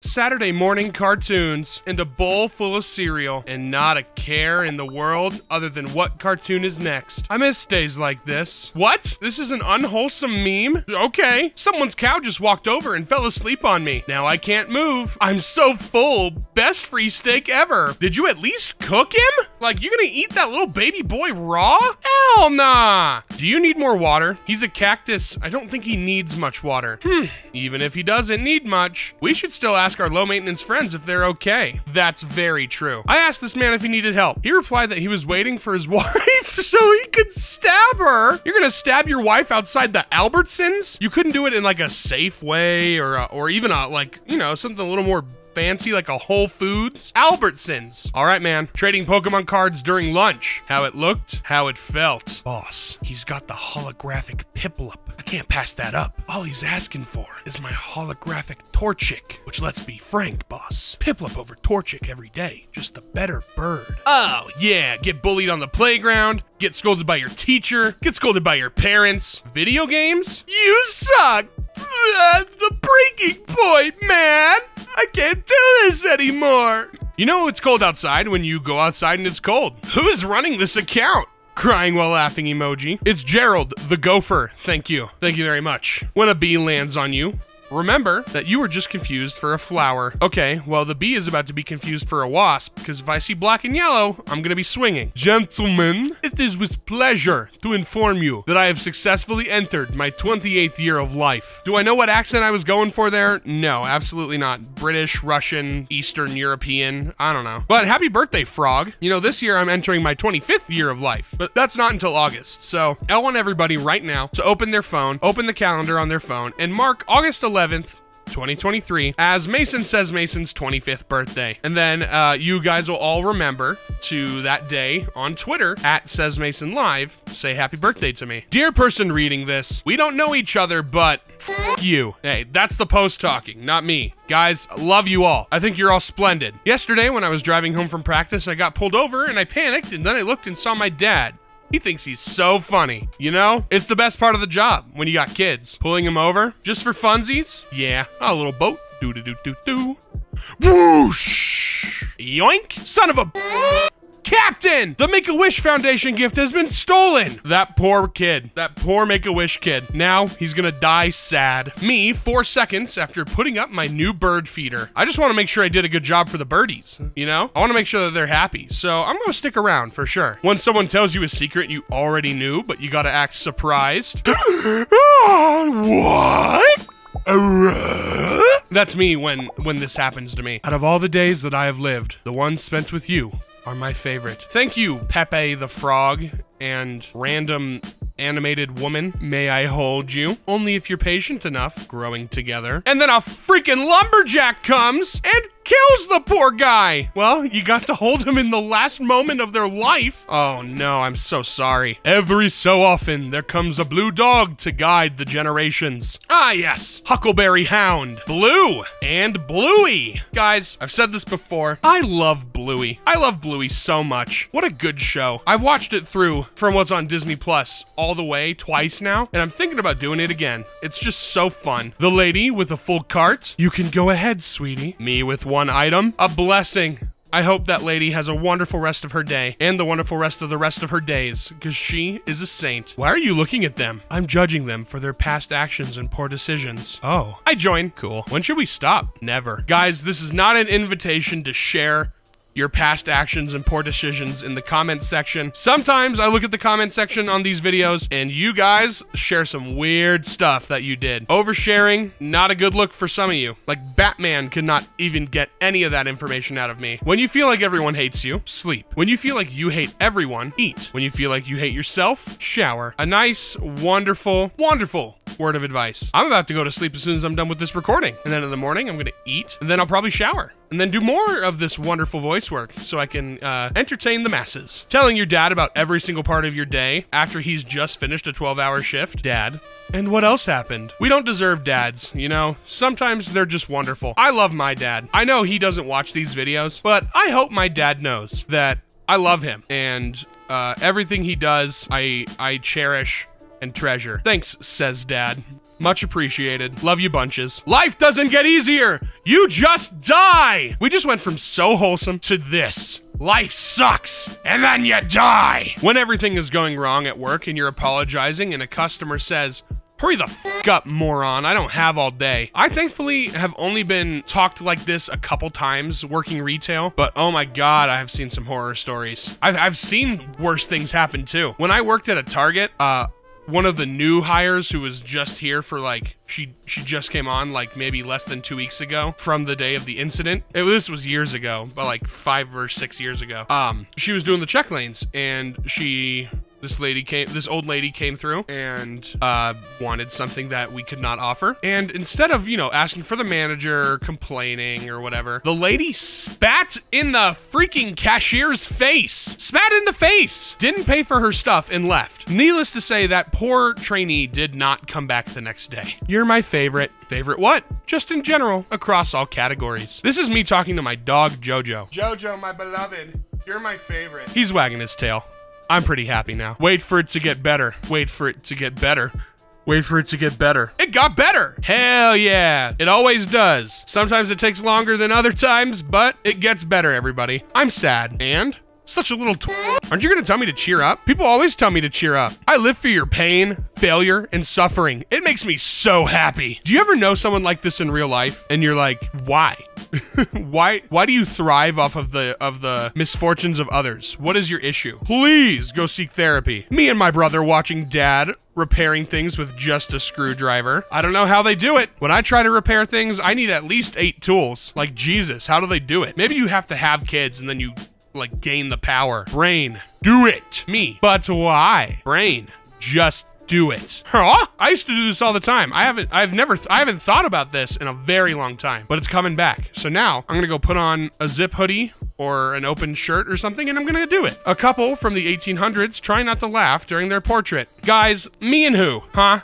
Saturday morning cartoons and a bowl full of cereal and not a care in the world other than what cartoon is next. I miss days like this. What? This is an unwholesome meme? Okay. Someone's cow just walked over and fell asleep on me. Now I can't move. I'm so full. Best free steak ever. Did you at least cook him? Like, you gonna eat that little baby boy raw? Hell nah. Do you need more water? He's a cactus. I don't think he needs much water. Even if he doesn't need much, we should still ask our low-maintenance friends if they're okay. That's very true. I asked this man if he needed help. He replied that he was waiting for his wife so he could stab her. You're gonna stab your wife outside the Albertsons? You couldn't do it in like a safe way or even a, like, you know, something a little more fancy like a Whole Foods? Albertsons. All right, man. Trading Pokemon cards during lunch. How it looked, how it felt. Boss, he's got the holographic Piplup. I can't pass that up. All he's asking for is my holographic Torchic, which, let's be frank, boss, Piplup over Torchic every day. Just the better bird. Oh, yeah. Get bullied on the playground. Get scolded by your teacher. Get scolded by your parents. Video games? You suck. The breaking point, man. I can't do this anymore. You know it's cold outside when you go outside and it's cold. Who's running this account? Crying while laughing emoji. It's Gerald, the gopher. Thank you. Thank you very much. When a bee lands on you, remember that you were just confused for a flower. Okay, well, the bee is about to be confused for a wasp, because if I see black and yellow, I'm gonna be swinging. Gentlemen, it is with pleasure to inform you that I have successfully entered my 28th year of life. Do I know what accent I was going for there? No, absolutely not. British, Russian, Eastern European, I don't know. But happy birthday, frog. You know, this year I'm entering my 25th year of life, but that's not until August. So I want everybody right now to open their phone, open the calendar on their phone, and mark August 11th, 2023 as Mason Says Mason's 25th birthday. And then you guys will all remember to that day on Twitter at Says Mason Live, say happy birthday to me. Dear person reading this, we don't know each other, but f you. Hey, that's the post talking, not me. Guys, love you all. I think you're all splendid. Yesterday when I was driving home from practice, I got pulled over and I panicked, and then I looked and saw my dad. He thinks he's so funny. You know? It's the best part of the job when you got kids. Pulling him over just for funsies? Yeah. A little boat. Do-do-do-do-do. Whoosh! Yoink! Son of a... Captain! The Make-A-Wish Foundation gift has been stolen! That poor kid. That poor Make-A-Wish kid. Now, he's gonna die sad. Me, 4 seconds after putting up my new bird feeder. I just want to make sure I did a good job for the birdies, you know? I want to make sure that they're happy, so I'm gonna stick around for sure. When someone tells you a secret you already knew, but you gotta act surprised. What? That's me when this happens to me. Out of all the days that I have lived, the ones spent with you are my favorite. Thank you, Pepe the Frog and random animated woman. May I hold you? Only if you're patient enough, growing together. And then a freaking lumberjack comes and kills the poor guy. Well, you got to hold him in the last moment of their life. Oh no, I'm so sorry. Every so often, there comes a blue dog to guide the generations. Ah yes, Huckleberry Hound, Blue, and Bluey. Guys, I've said this before. I love Bluey. I love Bluey so much. What a good show. I've watched it through from what's on Disney Plus all the way twice now, and I'm thinking about doing it again. It's just so fun. The lady with a full cart. You can go ahead, sweetie. Me with one item. A blessing. I hope that lady has a wonderful rest of her day and the wonderful rest of her days, because she is a saint. Why are you looking at them? I'm judging them for their past actions and poor decisions. Oh, I join. Cool. When should we stop? Never. Guys, this is not an invitation to share your past actions and poor decisions in the comment section. Sometimes I look at the comment section on these videos and you guys share some weird stuff that you did. Oversharing, not a good look for some of you. Like Batman could not even get any of that information out of me. When you feel like everyone hates you, sleep. When you feel like you hate everyone, eat. When you feel like you hate yourself, shower. A nice, wonderful, wonderful word of advice. I'm about to go to sleep as soon as I'm done with this recording. And then in the morning, I'm gonna eat, and then I'll probably shower. And then do more of this wonderful voice work so I can entertain the masses. Telling your dad about every single part of your day after he's just finished a 12-hour shift. Dad. And what else happened? We don't deserve dads, you know? Sometimes they're just wonderful. I love my dad. I know he doesn't watch these videos, but I hope my dad knows that I love him. And everything he does, I cherish and treasure. Thanks, says Dad. Much appreciated. Love you bunches. Life doesn't get easier. You just die. We just went from so wholesome to this. Life sucks, and then you die. When everything is going wrong at work and you're apologizing and a customer says, hurry the f up, moron. I don't have all day. I thankfully have only been talked like this a couple times working retail, but oh my God, I have seen some horror stories. I've seen worse things happen too. When I worked at a Target, one of the new hires who was just here for like, she just came on like maybe less than 2 weeks ago from the day of the incident. This was years ago, but like 5 or 6 years ago. She was doing the check lanes and this old lady came through and wanted something that we could not offer. And instead of, asking for the manager or complaining or whatever, the lady spat in the freaking cashier's face. Spat in the face. Didn't pay for her stuff and left. Needless to say, that poor trainee did not come back the next day. You're my favorite. Favorite what? Just in general, across all categories. This is me talking to my dog, Jojo. Jojo, my beloved, you're my favorite. He's wagging his tail. I'm pretty happy now. Wait for it to get better. Wait for it to get better. Wait for it to get better. It got better. Hell yeah. It always does. Sometimes it takes longer than other times, but it gets better, everybody. I'm sad. And? Such a little Aren't you gonna tell me to cheer up? People always tell me to cheer up. I live for your pain, failure, and suffering. It makes me so happy. Do you ever know someone like this in real life? And you're like, why? Why do you thrive off of the misfortunes of others? What is your issue? Please go seek therapy. Me and my brother watching Dad repairing things with just a screwdriver. I don't know how they do it. When I try to repair things, I need at least 8 tools. Like, Jesus, how do they do it? Maybe you have to have kids and then you like gain the power. Brain, do it. Me. But why? Brain, just do it. Huh? I used to do this all the time. I haven't thought about this in a very long time, but it's coming back. So now I'm gonna go put on a zip hoodie or an open shirt or something, and I'm gonna do it. A couple from the 1800s try not to laugh during their portrait. Guys, me and who? Huh?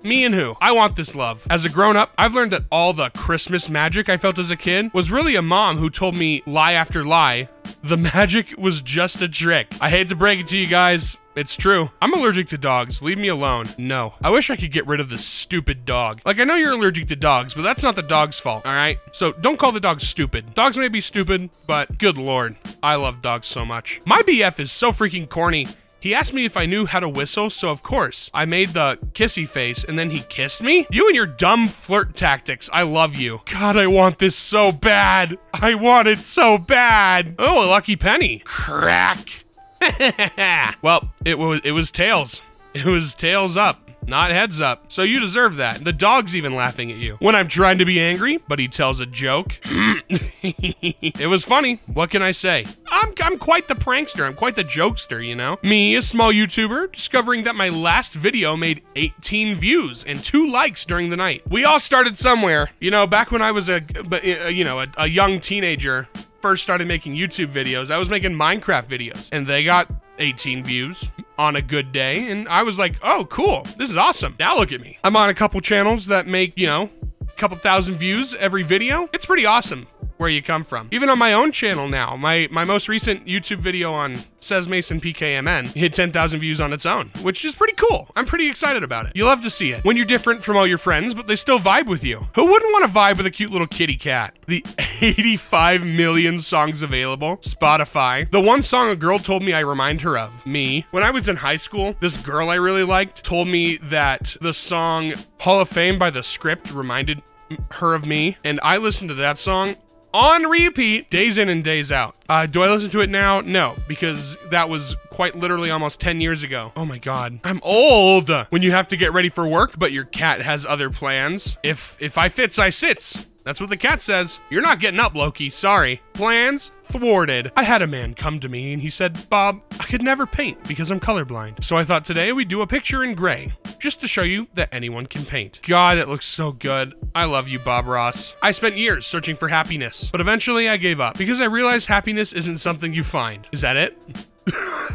Me and who? I want this love. As a grown-up, I've learned that all the Christmas magic I felt as a kid was really a mom who told me lie after lie. The magic was just a trick. I hate to break it to you guys. It's true. I'm allergic to dogs. Leave me alone. No. I wish I could get rid of this stupid dog. Like, I know you're allergic to dogs, but that's not the dog's fault, all right? So don't call the dog stupid. Dogs may be stupid, but good Lord, I love dogs so much. My BF is so freaking corny. He asked me if I knew how to whistle, so of course, I made the kissy face, and then he kissed me? You and your dumb flirt tactics, I love you. God, I want this so bad. I want it so bad. Oh, a lucky penny. Crack. Well, it was tails. It was tails up. Not heads up. So you deserve that. The dog's even laughing at you. When I'm trying to be angry, but he tells a joke. It was funny. What can I say? I'm quite the prankster. I'm quite the jokester, you know? Me, a small YouTuber, discovering that my last video made 18 views and 2 likes during the night. We all started somewhere. You know, back when I was a young teenager, first started making YouTube videos, I was making Minecraft videos, and they got 18 views on a good day, and I was like, oh, cool, this is awesome. Now look at me. I'm on a couple channels that make, a couple thousand views every video. It's pretty awesome where you come from. Even on my own channel now, my most recent YouTube video on Says Mason PKMN hit 10,000 views on its own, which is pretty cool. I'm pretty excited about it. You love to see it. When you're different from all your friends, but they still vibe with you. Who wouldn't want to vibe with a cute little kitty cat? The 85 million songs available. Spotify. The one song a girl told me I remind her of. Me. When I was in high school, this girl I really liked told me that the song Hall of Fame by The Script reminded her of me, and I listened to that song on repeat, days in and days out. Do I listen to it now? No, because that was quite literally almost 10 years ago. Oh my God, I'm old. When you have to get ready for work, but your cat has other plans. If I fits, I sits. That's what the cat says. You're not getting up, Loki, sorry. Plans thwarted. I had a man come to me and he said, Bob, I could never paint because I'm colorblind. So I thought today we'd do a picture in gray, just to show you that anyone can paint. God, it looks so good. I love you, Bob Ross. I spent years searching for happiness, but eventually I gave up because I realized happiness isn't something you find. Is that it?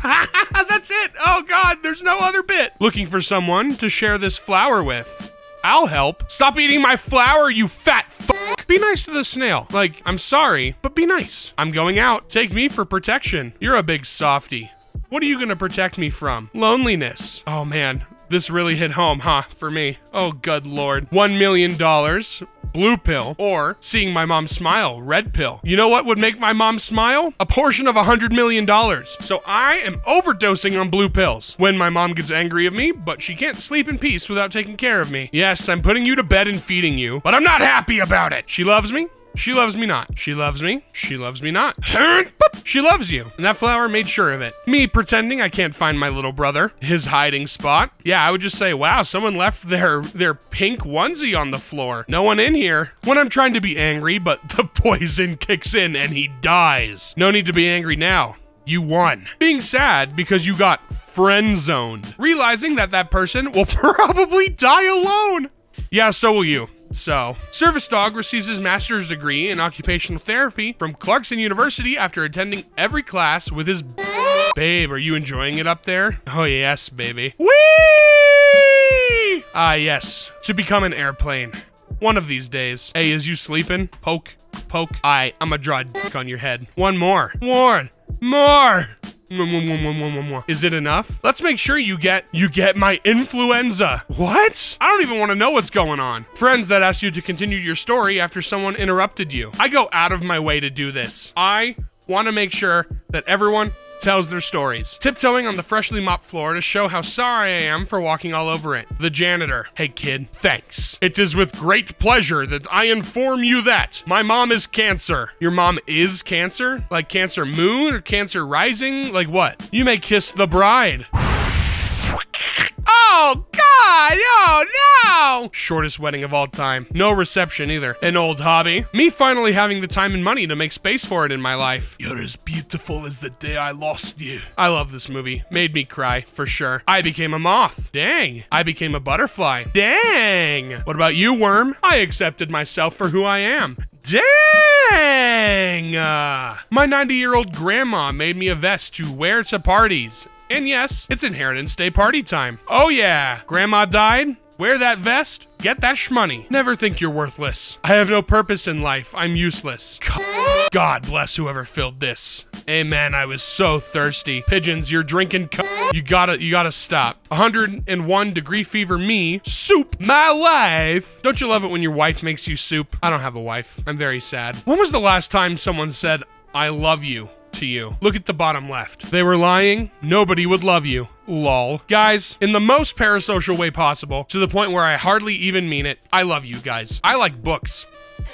That's it. Oh God, there's no other bit. Looking for someone to share this flower with. I'll help. Stop eating my flower, you fat fuck. Be nice to the snail. Like, I'm sorry, but be nice. I'm going out. Take me for protection. You're a big softy. What are you gonna protect me from? Loneliness. Oh man. This really hit home, huh, for me. Oh, good Lord. $1 million, blue pill, or seeing my mom smile, red pill. You know what would make my mom smile? A portion of $100 million. So I am overdosing on blue pills when my mom gets angry at me, but she can't sleep in peace without taking care of me. Yes, I'm putting you to bed and feeding you, but I'm not happy about it. She loves me. She loves me not. She loves me. She loves me not. She loves you. And that flower made sure of it. Me pretending I can't find my little brother, his hiding spot. Yeah, I would just say, wow, someone left their pink onesie on the floor. No one in here. When I'm trying to be angry, but the poison kicks in and he dies. No need to be angry now. You won. Being sad because you got friend-zoned. Realizing that that person will probably die alone. Yeah, so will you. So, Service Dog receives his master's degree in occupational therapy from Clarkson University after attending every class with his babe. Are you enjoying it up there? Oh yes, baby. Whee! Ah yes, to become an airplane. One of these days. Hey, is you sleeping? Poke, poke. I'ma draw a dick on your head. One more. More. Is it enough? Let's make sure you get my influenza. What? I don't even want to know what's going on. Friends that ask you to continue your story after someone interrupted you. I go out of my way to do this. I want to make sure that everyone tells their stories. Tiptoeing on the freshly mopped floor to show how sorry I am for walking all over it. The janitor. Hey kid, thanks. It is with great pleasure that I inform you that my mom is Cancer. Your mom is Cancer? Like Cancer Moon or Cancer Rising? Like what? You may kiss the bride. Oh, God! Oh, no! Shortest wedding of all time. No reception either. An old hobby. Me finally having the time and money to make space for it in my life. You're as beautiful as the day I lost you. I love this movie. Made me cry, for sure. I became a moth. Dang. I became a butterfly. Dang. What about you, worm? I accepted myself for who I am. Dang! My 90-year-old grandma made me a vest to wear to parties. And yes, it's Inheritance Day party time. Oh yeah, grandma died? Wear that vest, get that shmoney. Never think you're worthless. I have no purpose in life, I'm useless. God bless whoever filled this. Amen, I was so thirsty. Pigeons, you're drinking You gotta stop. 101 degree fever me, soup, my wife. Don't you love it when your wife makes you soup? I don't have a wife, I'm very sad. When was the last time someone said, I love you? To you. Look at the bottom left. They were lying. Nobody would love you. Lol. Guys, in the most parasocial way possible, to the point where I hardly even mean it, I love you guys. I like books.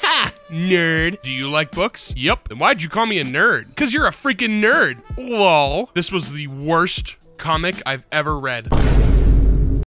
Ha! Nerd. Do you like books? Yep. Then why'd you call me a nerd? Because you're a freaking nerd. Lol. This was the worst comic I've ever read.